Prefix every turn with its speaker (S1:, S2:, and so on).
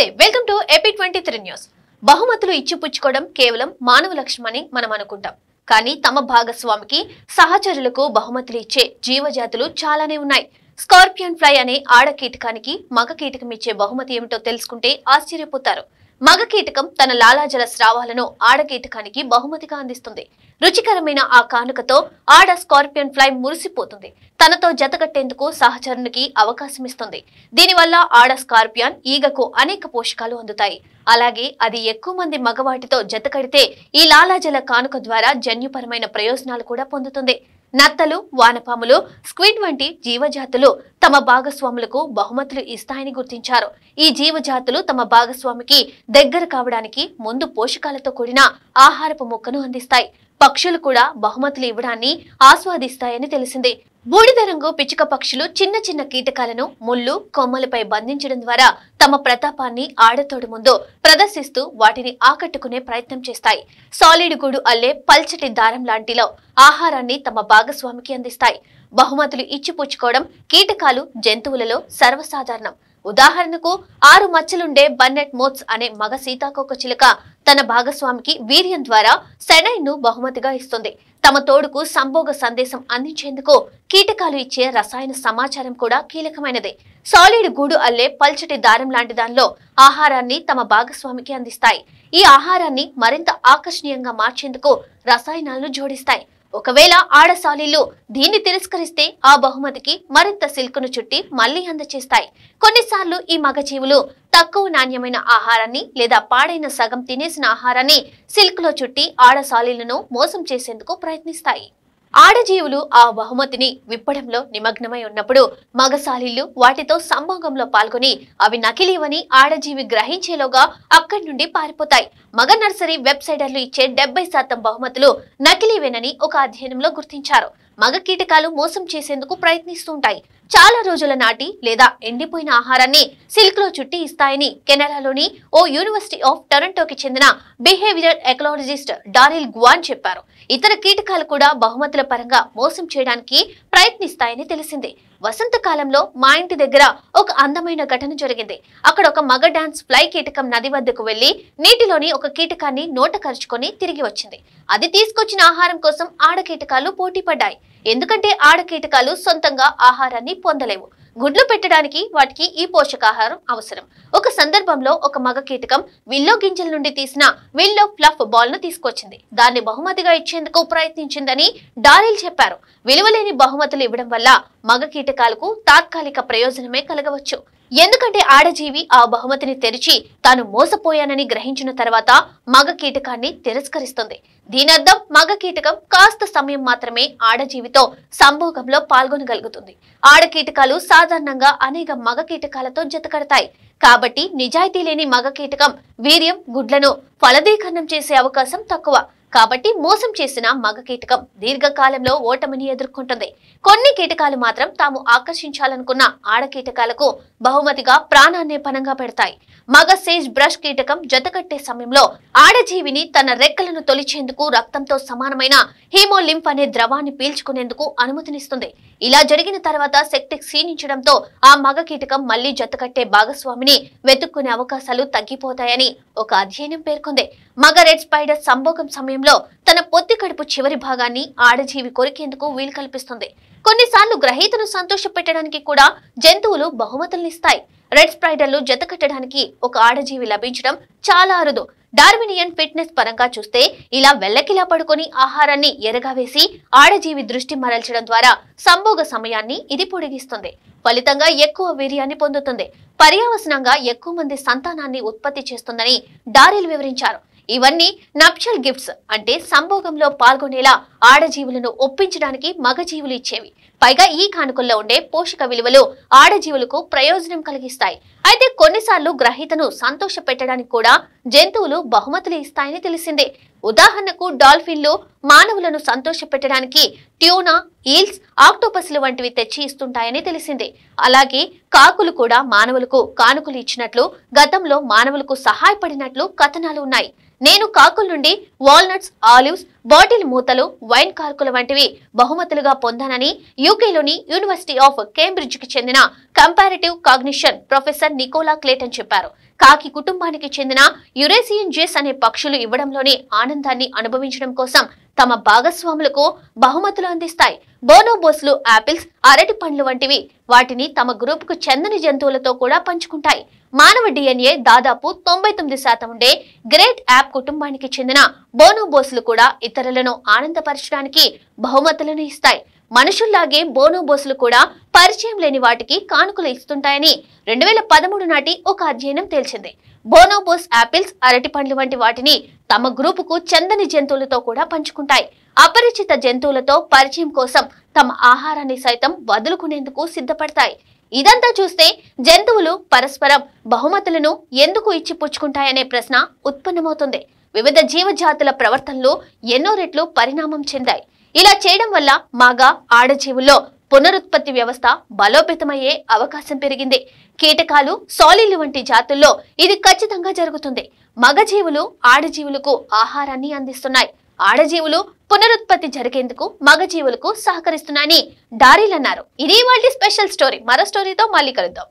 S1: నమస్తే welcome to AP23 news. బహుమతులు ఇచ్చిపుచ్చుకోవడం కేవలం మానవ లక్ష్యమని మనం అనుకుంటాం. కానీ తమ భాగస్వామికి సహచరులకు బహుమతులు ఇచ్చే జీవజాతులు చాలానే ఉన్నాయి. స్కార్పియన్ ఫ్లై అనే ఆడ కీటకానికి మగ కీటకం ఇచ్చే బహుమతి ఏమిటో తెలుసుకుంటే ఆశ్చర్యపోతారు. మగ కీటకం తన లాలాజల స్రావాలను ఆడ కీటకానికి బహుమతిగా అందిస్తుంది. రుచికరమైన ఆ కానుకతో ఆడ స్కార్పియన్ ఫ్లై మురిసిపోతుంది. తనతో జతకట్టేందుకు సహచరునికి అవకాశం ఇస్తుంది. దీనివల్ల ఆడ స్కార్పియన్ ఈగకు అనేక పోషకాలు అందుతాయి. అలాగే అది ఎక్కువ మంది మగవాటితో జతకడితే ఈ లాలాజల కానుక ద్వారా జన్యుపరమైన ప్రయోజనాలు కూడా పొందుతుంది. నత్తలు, వానపాములు, స్క్విడ్ వంటి జీవజాతులు తమ భాగస్వాములకు బహుమతులు ఇస్తాయని గుర్తించారు. ఈ జీవజాతులు తమ భాగస్వామికి దగ్గర కావడానికి ముందు పోషకాలతో కూడిన ఆహారపు ముక్కను అందిస్తాయి. పక్షులు కూడా బహుమతులు ఇవ్వడాన్ని ఆస్వాదిస్తాయని తెలిసింది. బూడిద రంగు పిచ్చుక పక్షులు చిన్న చిన్న కీటకాలను ముళ్ళు, కొమ్మలపై బంధించడం ద్వారా తమ ప్రతాపాన్ని ఆడతోడు ముందు ప్రదర్శిస్తూ వాటిని ఆకట్టుకునే ప్రయత్నం చేస్తాయి. సాలిడ్ గూడు అల్లే పల్చటి దారం లాంటిలో ఆహారాన్ని తమ భాగస్వామికి అందిస్తాయి. బహుమతులు ఇచ్చిపుచ్చుకోవడం కీటకాలు, జంతువులలో సర్వసాధారణం. ఉదాహరణకు 6 మచ్చలుండే బన్నెట్ మోత్స్ అనే మగ సీతాకోక చిలుక తన భాగస్వామికి వీర్యం ద్వారా సెనైన్ ను బహుమతిగా ఇస్తుంది. తమ తోడుకు సంభోగ సందేశం అందించేందుకు కీటకాలు ఇచ్చే రసాయన సమాచారం కూడా కీలకమైనదే. సాలిడ్ గూడు అల్లే పల్చటి దారం లాంటి దానిలో ఆహారాన్ని తమ భాగస్వామికి అందిస్తాయి. ఈ ఆహారాన్ని మరింత ఆకర్షణీయంగా మార్చేందుకు రసాయనాలను జోడిస్తాయి. ఒకవేళ ఆడ సాలీలు దీన్ని తిరస్కరిస్తే ఆ బహుమతికి మరింత సిల్కును చుట్టి మళ్లీ అందచేస్తాయి. కొన్నిసార్లు ఈ మగజీవులు తక్కువ నాణ్యమైన ఆహారాన్ని లేదా పాడైన సగం తినేసిన ఆహారాన్ని సిల్క్ లో చుట్టి ఆడ సాలీలను మోసం చేసేందుకు ప్రయత్నిస్తాయి. ఆడజీవులు ఆ బహుమతిని విప్పడంలో నిమగ్నమై ఉన్నప్పుడు మగసాలీళ్లు వాటితో సంభోగంలో పాల్గొని అవి నకిలీవని ఆడజీవి గ్రహించేలోగా అక్కడి నుండి పారిపోతాయి. మగ నర్సరీ వెబ్సైటర్లు ఇచ్చే 70% బహుమతులు నకిలీవేనని ఒక అధ్యయనంలో గుర్తించారు. మగ కీటకాలు మోసం చేసేందుకు ప్రయత్నిస్తుంటాయి. చాలా రోజుల నాటి లేదా ఎండిపోయిన ఆహారాన్ని సిల్క్ లో చుట్టి ఇస్తాయని కెనడాలోని ఓ యూనివర్సిటీ ఆఫ్ టొరంటోకి చెందిన బిహేవియరల్ ఎకలాలజిస్ట్ డారిల్ గ్వాన్ చెప్పారు. ఇతర కీటకాలు కూడా బహుమతుల పరంగా మోసం చేయడానికి ప్రయత్నిస్తాయని తెలిసింది. వసంతకాలంలో మా ఇంటి దగ్గర ఒక అందమైన ఘటన జరిగింది. అక్కడ ఒక మగ డాన్స్ ఫ్లై కీటకం నది వద్దకు వెళ్లి నీటిలోని ఒక కీటకాన్ని నోట కరుచుకొని తిరిగి వచ్చింది. అది తీసుకొచ్చిన ఆహారం కోసం ఆడ కీటకాలు పోటీ పడ్డాయి. ఎందుకంటే ఆడ కీటకాలు సొంతంగా ఆహారాన్ని పొందలేవు. గుడ్లు పెట్టడానికి వాటికి ఈ పోషకాహారం అవసరం. ఒక సందర్భంలో ఒక మగ కీటకం విల్లో గింజల నుండి తీసిన విల్లో ఫ్లఫ్ బాల్ ను తీసుకొచ్చింది. దాన్ని బహుమతిగా ఇచ్చేందుకు ప్రయత్నించిందని డారిల్ చెప్పారు. విలువలేని బహుమతులు ఇవ్వడం వల్ల మగ కీటకాలకు తాత్కాలిక ప్రయోజనమే కలగవచ్చు. ఎందుకంటే ఆడజీవి ఆ బహుమతిని తెరిచి తాను మోసపోయానని గ్రహించిన తర్వాత మగ కీటకాన్ని తిరస్కరిస్తుంది. దీనర్థం మగ కీటకం కాస్త సమయం మాత్రమే ఆడజీవితో సంభోగంలో పాల్గొనగలుగుతుంది. ఆడ కీటకాలు సాధారణంగా అనేక మగ కీటకాలతో జతకడతాయి. కాబట్టి నిజాయితీ లేని మగ కీటకం వీర్యం, గుడ్లను ఫలదీకరణం చేసే అవకాశం తక్కువ. కాబట్టి మోసం చేసిన మగ కీటకం దీర్ఘకాలంలో ఓటమిని ఎదుర్కొంటుంది. కొన్ని కీటకాలు మాత్రం తాము ఆకర్షించాలనుకున్న ఆడ కీటకాలకు బహుమతిగా ప్రాణాన్నే పణంగా పెడతాయి. మగ సేజ్ బ్రష్ కీటకం జతకట్టే సమయంలో ఆడజీవిని తన రెక్కలను తొలిచేందుకు రక్తంతో సమానమైన హీమోలింఫ్ అనే ద్రవాన్ని పీల్చుకునేందుకు అనుమతినిస్తుంది. ఇలా జరిగిన తర్వాత శక్తి క్షీణించడంతో ఆ మగ కీటకం మళ్లీ జతకట్టే భాగస్వామిని వెతుక్కునే అవకాశాలు తగ్గిపోతాయని ఒక అధ్యయనం పేర్కొంది. మగ రెడ్ స్పైడర్ సంభోగం సమయంలో తన పొత్తి కడుపు చివరి భాగాన్ని ఆడజీవి కొరికేందుకు వీలు కల్పిస్తుంది. కొన్నిసార్లు గ్రహీతను సంతోషపెట్టడానికి కూడా జంతువులు బహుమతులనిస్తాయి. రెడ్ స్పైడర్లు జతకట్టడానికి ఒక ఆడజీవి లభించడం చాలా అరుదు. డార్వినియన్ ఫిట్నెస్ పరంగా చూస్తే ఇలా వెల్లకిలా పడుకొని ఆహారాన్ని ఎరగా వేసి ఆడజీవి దృష్టి మరల్చడం ద్వారా సంభోగ సమయాన్ని ఇది పొడిగిస్తుంది. ఫలితంగా ఎక్కువ వీర్యాన్ని పొందుతుంది. పర్యవసనంగా ఎక్కువ మంది సంతానాన్ని ఉత్పత్తి చేస్తుందని డారిల్ వివరించారు. ఇవన్నీ నప్షల్ గిఫ్ట్స్ అంటే సంభోగంలో పాల్గొనేలా ఆడజీవులను ఒప్పించడానికి మగజీవులు ఇచ్చేవి. పైగా ఈ కానుకల్లో ఉండే పోషక విలువలు ఆడజీవులకు ప్రయోజనం కలిగిస్తాయి. అయితే కొన్నిసార్లు గ్రహీతను సంతోష పెట్టడానికి కూడా జంతువులు బహుమతులు ఇస్తాయని తెలిసిందే. ఉదాహరణకు డాల్ఫిన్లు మానవులను సంతోష పెట్టడానికి ట్యూనా, ఈల్స్, ఆక్టోపస్లు వంటివి తెచ్చి ఇస్తుంటాయని తెలిసిందే. అలాగే కాకులు కూడా మానవులకు కానుకలు ఇచ్చినట్లు, గతంలో మానవులకు సహాయపడినట్లు కథనాలు ఉన్నాయి. నేను కాకుల నుండి వాల్నట్స్, ఆలివ్స్, బాటిల్ మూతలు, వైన్ కార్కుల వంటివి బహుమతులుగా పొందానని యూకేలోని యూనివర్సిటీ ఆఫ్ కేంబ్రిడ్జ్ కి చెందిన comparative cognition professor Nicola Clayton చెప్పారు. కాకి కుటుంబానికి చెందిన యురేసియన్ జెస్ అనే పక్షులు ఇవ్వడంలోని ఆనందాన్ని అనుభవించడం కోసం తమ భాగస్వాములకు బహుమతులు అందిస్తాయి. బోనోబోస్లు యాపిల్స్, అరటి పండ్లు వంటివి వాటిని తమ గ్రూపుకు చెందని జంతువులతో కూడా పంచుకుంటాయి. మానవ డిఎన్ఏ దాదాపు 99% ఉండే గ్రేట్ యాప్ కుటుంబానికి చెందిన బోనోబోస్లు కూడా ఇతరులను ఆనందపరచడానికి బహుమతులను ఇస్తాయి. మనుషుల్లాగే బోనోబోస్లు కూడా పరిచయం లేని వాటికి కానుకలు ఇస్తుంటాయని 2013 నాటి ఒక అధ్యయనం తేల్చింది. బోనోబోస్ యాపిల్స్, అరటి పండ్లు వంటి వాటిని తమ గ్రూపుకు చెందని జంతువులతో కూడా పంచుకుంటాయి. అపరిచిత జంతువులతో పరిచయం కోసం తమ ఆహారాన్ని సైతం వదులుకునేందుకు సిద్ధపడతాయి. ఇదంతా చూస్తే జంతువులు పరస్పరం బహుమతులను ఎందుకు ఇచ్చిపుచ్చుకుంటాయనే ప్రశ్న ఉత్పన్నమవుతుంది. వివిధ జీవజాతుల ప్రవర్తనలు ఎన్నో రెట్లు పరిణామం చెందాయి. ఇలా చేయడం వల్ల మగ, ఆడజీవుల్లో పునరుత్పత్తి వ్యవస్థ బలోపేతమయ్యే అవకాశం పెరిగింది. కీటకాలు, సాలీలు వంటి జాతుల్లో ఇది ఖచ్చితంగా జరుగుతుంది. మగ జీవులు ఆడజీవులకు ఆహారాన్ని అందిస్తున్నాయి. ఆడజీవులు పునరుత్పత్తి జరిగేందుకు మగ జీవులకు సహకరిస్తున్నాయని డారీల్ అన్నారు. ఇది ఇవాల్టి స్పెషల్ స్టోరీ. మరో స్టోరీతో మళ్ళీ కలుద్దాం.